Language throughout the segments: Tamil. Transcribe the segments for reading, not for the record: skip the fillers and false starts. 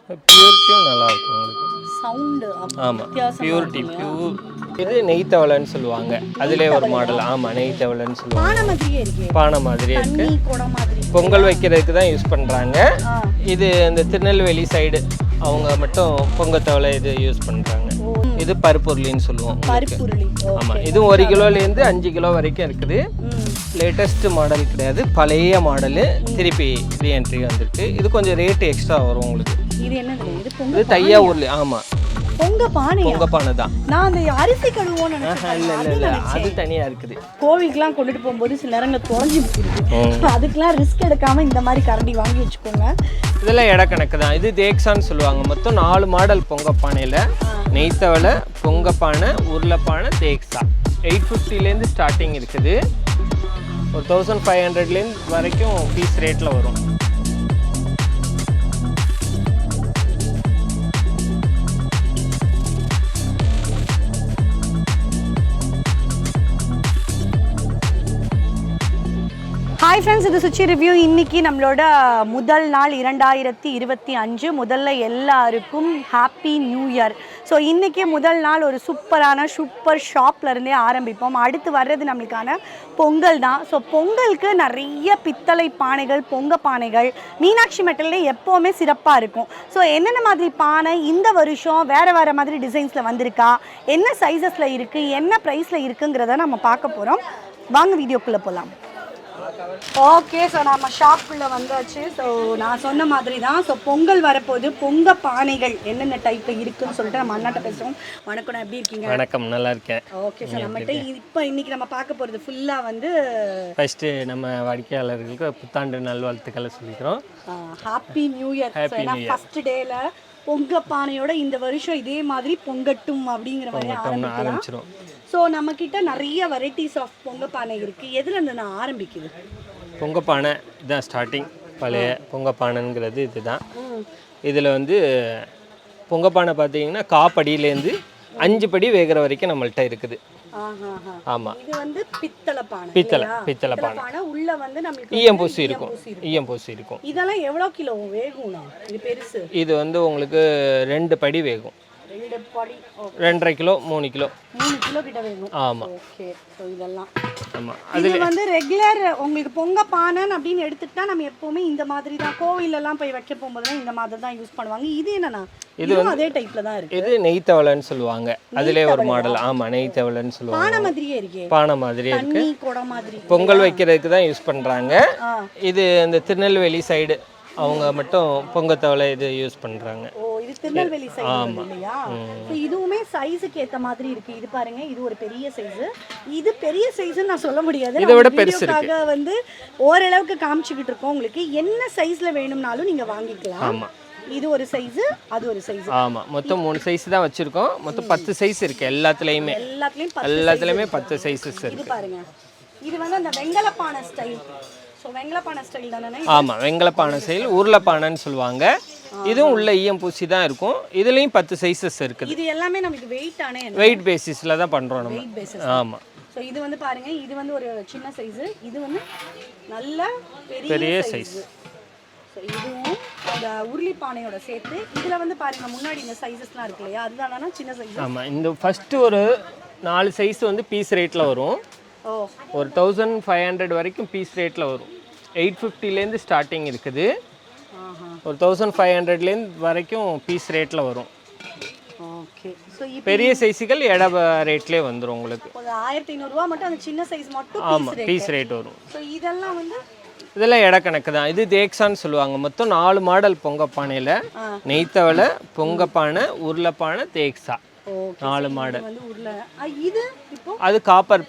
பியூரிட்டியும் நல்லா இருக்கும் உங்களுக்கு. சவுண்டு ஆமாம், பியூரிட்டி இது நெய் தவளைன்னு சொல்லுவாங்க. அதிலே ஒரு மாடல். ஆமாம், நெய் தவளைன்னு சொல்லுவாங்க. பானை மாதிரியே இருக்கு. பானை மாதிரியே இருக்கு. குடம் மாதிரி. பொங்கல் வைக்கிறதுக்கு தான் யூஸ் பண்ணுறாங்க. இது இந்த திருநெல்வேலி சைடு அவங்க மட்டும் பொங்கல் தவளை இது யூஸ் பண்ணுறாங்க. இது பருப்புருளின்னு சொல்லுவோம். பருப்புருளி. ஆமாம், இது 1 கிலோலேருந்து 5 கிலோ வரைக்கும் இருக்குது. லேட்டஸ்ட் மாடல் கிடையாது, பழைய மாடலு திருப்பி ரீஎன்ட்ரி வந்திருக்கு. இது கொஞ்சம் ரேட்டு எக்ஸ்ட்ரா வரும் உங்களுக்கு. இது என்னது? இது தையா ஊர்ல. ஆமாம், பொங்க பானை தான். நான் அந்த அரிசி கழுவோன்னு நினைச்சேன். இல்ல அது தனியா இருக்குது. கோவிலுக்குலாம் கொண்டுட்டு போகும்போது சில நேரங்கள் தொலைஞ்சு போயிருக்கு. அதுக்கெல்லாம் ரிஸ்க் எடுக்காம இந்த மாதிரி கரண்டி வாங்கி வச்சுக்கோங்க. இதெல்லாம் எடை கணக்கு தான். இது தேக்ஸான்னு சொல்லுவாங்க. மொத்தம் 4 மாடல் பொங்க பானையில. நெய்த்தவளை, பொங்க பானை, உருளைப்பானை, தேக்ஸா. 850லேருந்து ஸ்டார்டிங் இருக்குது. ஒரு 1500லேருந்து வரைக்கும் பீஸ் ரேட்டில் வரும். ஹாய் ஃப்ரெண்ட்ஸ், இது சுச்சி ரிவ்யூ. இன்றைக்கி நம்மளோட முதல் நாள் 2025. முதல்ல எல்லாருக்கும் ஹாப்பி நியூ இயர். ஸோ இன்றைக்கி முதல் நாள் ஒரு சூப்பர் ஷாப்லேருந்தே ஆரம்பிப்போம். அடுத்து வர்றது நம்மளுக்கான பொங்கல் தான். ஸோ பொங்கலுக்கு நிறைய பித்தளை பானைகள், பொங்க பானைகள் மீனாட்சி மெட்டல்லே எப்போவுமே சிறப்பாக இருக்கும். ஸோ என்னென்ன மாதிரி பானை இந்த வருஷம் வேறு மாதிரி டிசைன்ஸில் வந்திருக்கா, என்ன சைஸஸில் இருக்குது, என்ன ப்ரைஸில் இருக்குங்கிறத நம்ம பார்க்க போகிறோம். வாங்க வீடியோக்குள்ளே போகலாம். ஓகே, ஸோ நம்ம ஷாப்புக்குள்ளே வந்தாச்சு. ஸோ நான் சொன்ன மாதிரி தான். ஸோ பொங்கல் வரப்போது பொங்க பானைகள் என்னென்ன டைப்பில் இருக்குன்னு சொல்லிட்டு நம்ம அண்ணாட்ட பேசுவோம். வணக்கம், எப்படி இருக்கீங்க? வணக்கம், நல்லா இருக்கேன். ஓகே, ஸோ நம்மகிட்ட இப்போ இன்றைக்கி நம்ம பார்க்க போகிறது ஃபுல்லாக வந்து ஃபஸ்ட்டு நம்ம வாடிக்கையாளர்களுக்கு புத்தாண்டு நல்வாழ்த்துக்களை சொல்லிக்கிறோம். Happy new year. ஸோ ஏன்னா ஃபஸ்ட் டேல பொங்க பானையோட இந்த வருஷம் இதே மாதிரி பொங்கட்டும் அப்படிங்கிற மாதிரி ஆரம்பிச்சிடும். ஸோ நம்மக்கிட்ட நிறைய வெரைட்டிஸ் ஆஃப் பொங்க பானை இருக்குது. எதுலேருந்து நான் ஆரம்பிக்குது? பொங்க பானை இதுதான் ஸ்டார்டிங். பழைய பொங்க பானைங்கிறது இதுதான். இதில் வந்து பொங்க பானை பார்த்தீங்கன்னா காப்படியிலேருந்து 5 படி வேகிற வரைக்கும் நம்மள்கிட்ட இருக்குது. ஆமாம், இது வந்து பித்தளை பானை. உள்ள வந்து நமக்கு ஈயம் பூசி இருக்கும். இதெல்லாம் எவ்வளோ கிலோ வேகும்னா? இது பெருசு. இது வந்து உங்களுக்கு 2 படி வேகும். 2.5 கிலோ 3 கிலோ கிட்ட வேணும். ஆமாம். ஓகே, ஸோ இதெல்லாம் ஆமாம். இது வந்து ரெகுலர் உங்களுக்கு பொங்க பானை அப்படின்னு எடுத்துக்கிட்டா நம்ம எப்போவுமே இந்த மாதிரி தான் கோவிலெல்லாம் போய் வைக்க போகும்போதுலாம் இந்த மாதிரி தான் யூஸ் பண்ணுவாங்க. இது என்னன்னா இது அதே டைப்பில் தான் இருக்குது. இது நெய் தவளைன்னு சொல்லுவாங்க. அதிலே ஒரு மாடல். ஆமாம், நெய் தவளைன்னு சொல்லுவாங்க. பானை மாதிரியே இருக்கு. பானை மாதிரியே இருக்கு. குடம் மாதிரி. பொங்கல் வைக்கிறதுக்கு தான் யூஸ் பண்ணுறாங்க. இது இந்த திருநெல்வேலி சைடு அவங்க மட்டும் பொங்க தவளை இது யூஸ் பண்ணுறாங்க. இது திருநெல்வேலி சைடு இல்லையா? இதுவுமே சைஸுக்கு ஏற்ற மாதிரி இருக்கு. இது பாருங்க, இது ஒரு பெரிய சைஸ். இது பெரிய சைஸ்ன்னு நான் சொல்ல முடியாது, இதை விட பெருசுக்காக வந்து ஓரளவுக்கு காமிச்சுக்கிட்டு இருக்கோம். உங்களுக்கு என்ன சைஸ்ல வேணும்னாலும் நீங்க வாங்கிக்கலாம். ஆமா, இது ஒரு சைஸ், அது ஒரு சைஸ். ஆமா, மொத்தம் 3 சைஸ் தான் வச்சிருக்கோம். மொத்தம் 10 சைஸ் இருக்கு. எல்லாத்துலயுமே 10 சைஸஸ் இருக்கு. இது பாருங்க, இது வந்து அந்த வெங்கலப்பானை ஸ்டைல். ஸோ வெங்கலப்பானை ஸ்டைல் தானே? ஆமாம், வெங்கலப்பானை ஸ்டைல். உருளைப்பானைன்னு சொல்லுவாங்க. இதுவும் உள்ள ஈயம் பூசி தான் இருக்கும். இதுலேயும் 10 சைஸஸ் இருக்குது. இது எல்லாமே நமக்கு வெயிட் பேசிஸில் தான் பண்ணுறோம் நம்ம. ஆமாம். ஸோ இது வந்து பாருங்க, இது வந்து ஒரு சின்ன சைஸு, இது வந்து நல்ல பெரிய சைஸ். ஸோ இதுவும் அந்த உருளிப்பானையோட சேர்த்து இதில் வந்து பாருங்க முன்னாடி இந்த சைஸஸ்லாம் இருக்கு இல்லையா, அதுதானா சின்ன சைஸ். ஆமாம், இந்த ஃபஸ்ட்டு ஒரு 4 சைஸ் வந்து பீஸ் ரேட்டில் வரும். ஒரு 1500 வரைக்கும் பீஸ் ரேட்டில் வரும். 850லேருந்து ஸ்டார்டிங் இருக்குது. ஒரு 1500லேருந்து வரைக்கும் பீஸ் ரேட்டில் வரும். ஓகே, ஸோ பெரிய சைஸுகள் ரேட்லேயே வந்துடும் உங்களுக்கு. 1500 மட்டும் அந்த சின்ன சைஸ் மட்டும். ஆமாம், பீஸ் ரேட் வரும். ஸோ இதெல்லாம் வந்து இதெல்லாம் கணக்கு தான். இது தேக்ஸான்னு சொல்லுவாங்க. மொத்தம் 4 மாடல் பொங்க பானையில். நெய்த்தவளை, பொங்க பானை, உருளைப்பானை, தேக்ஸா, 4 மாடல். அது காப்பர்.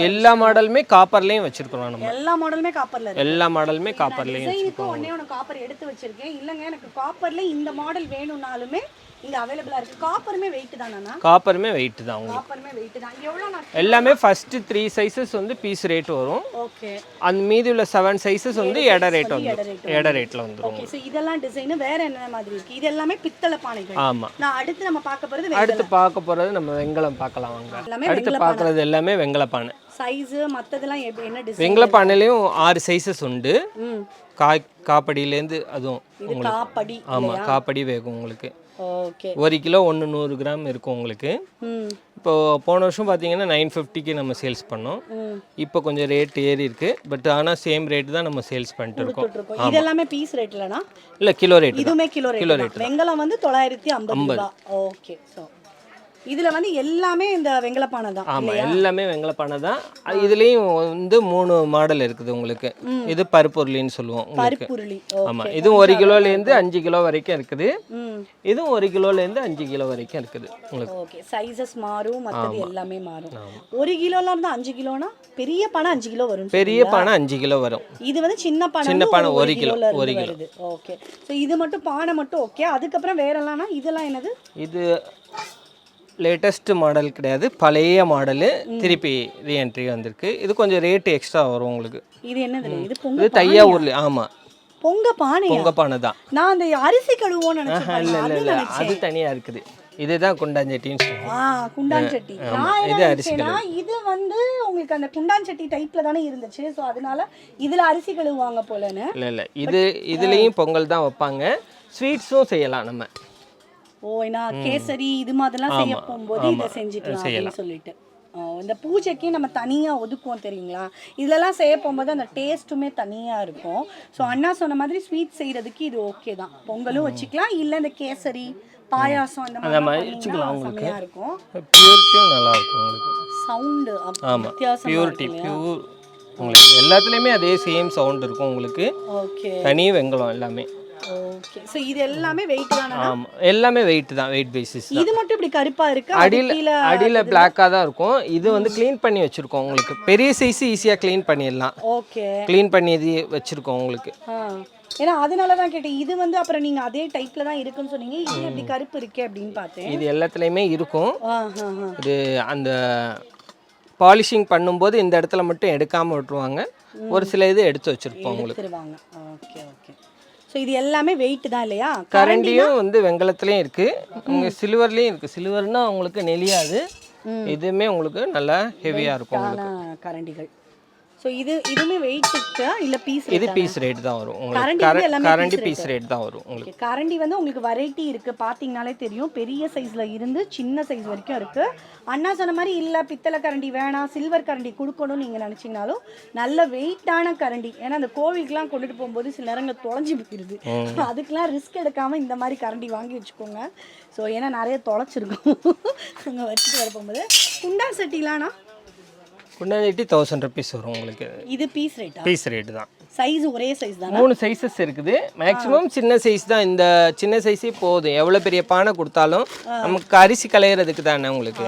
எல்லா மாடலுமே காப்பர்லயும் வச்சிருக்கோம் நம்ம. எல்லா மாடலுமே காப்பர்லயும் காப்பர் எடுத்து வச்சிருக்கேன். இல்லங்க எனக்கு காப்பர்ல இந்த மாடல் வேணும்னாலுமே இங்க அவேலபிளா இருக்கு. காப்பருமே வெயிட் தானா? காப்பருமே வெயிட் தான் உங்களுக்கு. காப்பருமே வெயிட் தான். எவ்வளவு எல்லாமே ஃபர்ஸ்ட் 3 சைஸஸ் வந்து பீஸ் ரேட் வரும். ஓகே, அந்த மீதி உள்ள 7 சைஸஸ் வந்து எடை ரேட்ல வந்துரும். ஓகே, சோ இதெல்லாம் டிசைன் வேற என்ன மாதிரி இருக்கு? இது எல்லாமே பித்தளை பானைகள். ஆமா, நான் அடுத்து பார்க்க போறது நம்ம வெங்கலம் பார்க்கலாம் வாங்க. அடுத்து பார்க்குறது எல்லாமே வெங்கல பானை. சைஸு மற்றதெல்லாம் என்ன டிசைன்? வெங்கல பானையிலையும் 6 சைஸஸ் உண்டு. காப்படியிலேருந்து அதுவும் இது காப்படி. ஆமாம், காப்படி வேகும் உங்களுக்கு. ஓகே. 1 கிலோ 100 கிராம் இருக்கும் உங்களுக்கு. இப்போ போன வருஷம் பார்த்தீங்கன்னா 950க்கு நம்ம சேல்ஸ் பண்ணோம். இப்போ கொஞ்சம் ரேட் ஏறி இருக்கு. பட் ஆனால் சேம் ரேட் தான் நம்ம சேல்ஸ் பண்ணிட்டு இருக்கோம். இது எல்லாமே பீஸ் ரேட் இல்லனா? இல்லை, கிலோ ரேட். இதுமே கிலோ ரேட். வெங்கலம் வந்து 950 ரூபாய். ஓகே. ஸோ இதுல வந்து எல்லாமே இந்த வெங்கலப்பானை தான். ஆமாம், எல்லாமே வெங்கலப்பானை தான். இதுலேயும் வந்து 3 மாடல் இருக்குது உங்களுக்கு. இது பருப்புருளின்னு சொல்லுவோம் உங்களுக்கு. பருப்புருளி. ஆமாம், இதுவும் 1 கிலோலேருந்து 5 கிலோ வரைக்கும் இருக்குது. இதுவும் 1 கிலோலேருந்து 5 கிலோ வரைக்கும் இருக்குது உங்களுக்கு. ஓகே. சைஸஸ் மாறும், மற்றது எல்லாமே மாறும். 1 கிலோல இருந்து 5 கிலோனா பெரிய பானை 5 கிலோ வரும். பெரிய பானை 5 கிலோ வரும். இது வந்து சின்ன பானை 1 கிலோ வருது. ஓகே. ஸோ இது மட்டும் பானை மட்டும். ஓகே. அதுக்கப்புறம் வேற எல்லாம்னா இதெல்லாம் என்னது? இது லேட்டஸ்ட் மாடல் கிடையாது, பழைய மாடலு திருப்பி ரீஎன்ட்ரி வந்திருக்கு. இது கொஞ்சம் ரேட் எக்ஸ்ட்ரா வரும் உங்களுக்கு. இது என்னது? இது இது தையா ஊர்ல. ஆமாம், பொங்க பானை. பொங்க பானை தான். நான் அந்த அரிசி கழுவோன்னு நினைச்சேன். இல்ல, அது தனியா இருக்குது. இதுதான் குண்டாஞ்சட்டின்னு சொல்லுவாங்க. குண்டாஞ்சட்டி. இது அரிசி கழுவு. இது வந்து உங்களுக்கு அந்த குண்டாஞ்சட்டி டைப்ல தானே இருந்துச்சு. ஸோ அதனால இதுல அரிசி கழுவுவாங்க போலன்னு. இல்ல, இதுலயும் பொங்கல் தான் வைப்பாங்க. ஸ்வீட்ஸும் செய்யலாம் நம்ம. ஏன்னா கேசரி இது மாதிரிலாம் செய்ய போகும்போது இதை செஞ்சுக்கலாம் அப்படின்னு சொல்லிட்டு. இந்த பூஜைக்கு நம்ம தனியாக ஒதுக்குவோம் தெரியுங்களா. இதெல்லாம் செய்ய போகும்போது அந்த டேஸ்ட்டுமே தனியாக இருக்கும். ஸோ அண்ணா சொன்ன மாதிரி ஸ்வீட் செய்கிறதுக்கு இது ஓகே தான். பொங்கலும் வச்சுக்கலாம், இல்லை இந்த கேசரி பாயாசம் இந்த மாதிரி வச்சுக்கலாம். உங்களுக்கு இருக்கும். பியூரிட்டியும் நல்லா இருக்கும் உங்களுக்கு. சவுண்டு வித்தியாசம். பியூரிட்டி உங்களுக்கு எல்லாத்துலேயுமே அதே சேம் சவுண்ட் இருக்கும் உங்களுக்கு. ஓகே. தனி வெங்கலம் எல்லாமே. ஓகே. சோ இது எல்லாமே வெயிட் தானா? ஆமா, எல்லாமே வெயிட் தான், வெயிட் பேசிஸ் தான். இது மட்டும் இப்படி கருப்பா இருக்கு, அடியில பிளாக்கா தான் இருக்கும். இது வந்து க்ளீன் பண்ணி வச்சிருக்கோம் உங்களுக்கு. பெரிய சைஸ் ஈஸியா க்ளீன் பண்ணிடலாம். ஓகே. க்ளீன் பண்ணி வச்சிருக்கோம் உங்களுக்கு. ஏன்னா அதனால தான் கேட்டேன். இது வந்து அப்புறம் நீங்க அதே டைப்ல தான் இருக்குன்னு சொன்னீங்க. இது இப்படி கருப்பு இருக்கே அப்படின்னு பார்த்தேன். இது எல்லாத்துலயுமே இருக்கும். இது அந்த பாலிஷிங் பண்ணும்போது இந்த இடத்துல மட்டும் எடுக்காம விட்டுருவாங்க. ஒரு சில இது எடுத்து வச்சிருப்போம் உங்களுக்கு. Okay okay. ஸோ இது எல்லாமே வெயிட் தான் இல்லையா? கரண்டியும் வந்து வெங்கலத்துலேயும் இருக்குது, உங்க சில்வர்லேயும் இருக்குது. சில்வர்னா உங்களுக்கு நெளியாது, இதுவுமே உங்களுக்கு நல்லா ஹெவியாக இருக்கும் உங்களுக்கு கரண்டிகள். ஸோ இதுவுமே வெயிட் இல்லை பீஸ்? இது பீஸ் ரேட் தான் வரும் உங்களுக்கு. கரண்டி பீஸ் ரேட் தான் வரும் உங்களுக்கு. கரண்டி வந்து உங்களுக்கு வெரைட்டி இருக்குது, பார்த்தீங்கனாலே தெரியும். பெரிய சைஸில் இருந்து சின்ன சைஸ் வரைக்கும் இருக்குது. அண்ணா சொன்ன மாதிரி இல்லை பித்தளை கரண்டி வேணாம், சில்வர் கரண்டி கொடுக்கணும்னு நீங்கள் நினச்சிங்கனாலும் நல்ல வெயிட்டான கரண்டி. ஏன்னா அந்த கோவிலுக்குலாம் கொண்டுட்டு போகும்போது சில நேரங்கள் தொலைஞ்சி போயிடுது. அதுக்கெலாம் ரிஸ்க் எடுக்காமல் இந்த மாதிரி கரண்டி வாங்கி வச்சுக்கோங்க. ஸோ ஏன்னா நிறைய தொலைச்சிருக்கும் அங்கே வச்சுட்டு வர போகும்போது. குண்டா சட்டிலானா குண்டாஞ்சட்டி 1000 rupees வரும் உங்களுக்கு. இது பீஸ் ரேட்டா? பீஸ் ரேட் தான். சைஸ் ஒரே சைஸ் தான். 3 சைஸஸ் இருக்குது. மேக்ஸிமம் சின்ன சைஸ் தான். இந்த சின்ன சைஸே போதும். எவ்வளோ பெரிய பானை கொடுத்தாலும் நமக்கு அரிசி களையிறதுக்கு தானே உங்களுக்கு.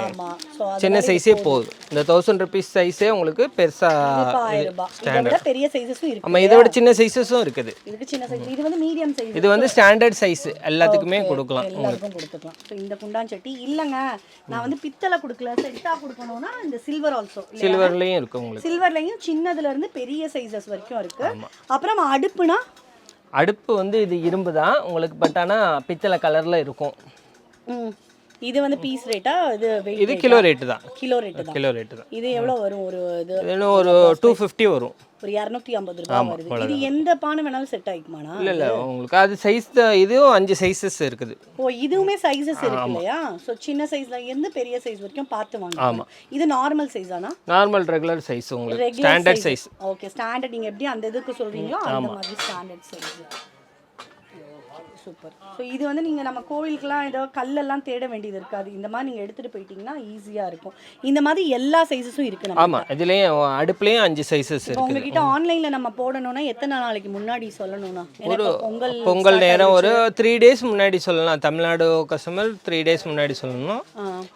சின்ன சைஸே போதும். இந்த 1000 rupees சைஸே உங்களுக்கு பெருசாக ஸ்டாண்டர்ட். பெரிய சைஸஸும் இருக்கு. ஆமாம், இதை விட சின்ன சைஸஸும் இருக்குது. இதுக்கு சின்ன சைஸ். இது வந்து மீடியம் சைஸ். இது வந்து ஸ்டாண்டர்ட் சைஸ், எல்லாத்துக்குமே கொடுக்கலாம். எல்லாருக்கும் கொடுத்துக்கலாம். ஸோ இந்த குண்டாஞ்சட்டி இல்லைங்க நான் வந்து பித்தளை கொடுக்கல, செட்டாக கொடுக்கணும்னா இந்த சில்வர் ஆல்சோ. சில்வர்லேயும் இருக்கு உங்களுக்கு. சில்வர்லையும் சின்னதுல இருந்து பெரிய சைஸஸ் வரைக்கும் இருக்கு. அப்புறம் அடுப்புனா அடுப்பு வந்து இது இரும்பு தான் உங்களுக்கு. பட் ஆனால் பித்தளை கலரில் இருக்கும். இது வந்து பீஸ் ரேட்டா? இது கிலோ ரேட்டு தான். கிலோ ரேட்டு தான். கிலோ ரேட்டு தான். இது எவ்வளோ வரும்? ஒரு ஒரு 250 வரும். ஒரு 250 ரூபாய் வருது. இது எந்த பானை வேணாலும் செட் ஆகிக்குமாண்ணா? இல்லை உங்களுக்கு அது சைஸ் இதுவும் 5 சைஸஸ் இருக்குது. இதுவுமே சைஸஸ் இருக்கு இல்லையா? ஸோ சின்ன சைஸ்ல இருந்து பெரிய சைஸ் வரைக்கும் பார்த்து வாங்க. ஆமாம். இது நார்மல் சைஸ் ஆனா? நார்மல் ரெகுலர் சைஸ் உங்களுக்கு. Standard size. ஓகே. ஸ்டாண்டர்ட் நீங்க எப்படி அந்த இதுக்கு சொல்றீங்களோ அந்த மாதிரி ஸ்டாண்டர்ட் சைஸ். சூப்பர். ஸோ இது வந்து நீங்கள் நம்ம கோவிலுக்குலாம் ஏதோ கல்லெல்லாம் தேட வேண்டியது இருக்காது. இந்த மாதிரி நீங்கள் எடுத்துகிட்டு போயிட்டீங்கன்னா ஈஸியாக இருக்கும். இந்த மாதிரி எல்லா சைஸஸும் இருக்குது. ஆமாம், இதுலேயும் அடுப்புலேயும் 5 சைஸஸ் இருக்குது. உங்ககிட்ட ஆன்லைனில் நம்ம போடணும்னா எத்தனை நாளைக்கு முன்னாடி சொல்லணும்னா? ஒரு பொங்கல் நேரம் ஒரு 3 days முன்னாடி சொல்லலாம். தமிழ்நாடு கஸ்டமர் 3 days முன்னாடி சொல்லணும்.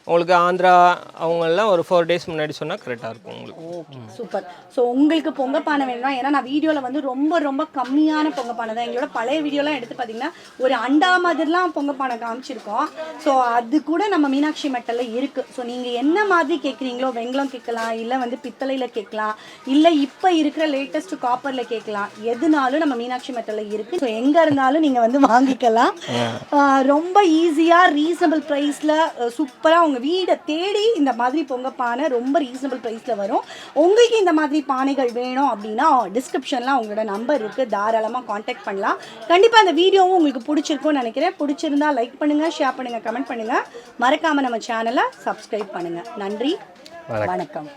உங்களுக்கு ஆந்திரா அவங்கெல்லாம் ஒரு 4 days முன்னாடி சொன்னால் கரெக்டாக இருக்கும் உங்களுக்கு. Okay, super. ஸோ உங்களுக்கு பொங்கப்பானை வேணும்னா, ஏன்னா நான் வீடியோவில் வந்து ரொம்ப ரொம்ப கம்மியான பொங்கப்பானை தான். எங்களோட பழைய வீடியோலாம் எடுத்து பார்த்தீங்கன்னா ஒரு அண்டா மாதிரிலாம் பொங்கப்பானை காமிச்சிருக்கோம். ஸோ அது கூட நம்ம மீனாட்சி மெட்டலில் இருக்குது. ஸோ நீங்கள் என்ன மாதிரி கேட்குறீங்களோ, வெங்கலம் கேட்கலாம், இல்லை வந்து பித்தளையில் கேட்கலாம், இல்லை இப்போ இருக்கிற லேட்டஸ்ட் காப்பரில் கேட்கலாம், எதுனாலும் நம்ம மீனாட்சி மெட்டலில் இருக்குது. ஸோ எங்கே இருந்தாலும் நீங்கள் வந்து வாங்கிக்கலாம். ரொம்ப ஈஸியாக ரீசனபிள் ப்ரைஸில் சூப்பராக உங்கள் வீடை தேடி இந்த மாதிரி பொங்கப்பானை ரொம்ப ரீசனபிள் ப்ரைஸில் வரும். உங்களுக்கு இந்த மாதிரி பானைகள் வேணும் அப்படின்னா டிஸ்கிரிப்ஷனில் உங்களோட நம்பர் இருக்குது, தாராளமாக காண்டாக்ட் பண்ணலாம். கண்டிப்பாக அந்த வீடியோவும் உங்களுக்கு பிடிச்சிருக்கும்னு நினைக்கிறேன். பிடிச்சிருந்தா லைக் பண்ணுங்கள், ஷேர் பண்ணுங்கள், கமெண்ட் பண்ணுங்கள். மறக்காமல் நம்ம சேனலை சப்ஸ்கிரைப் பண்ணுங்கள். நன்றி, வணக்கம்.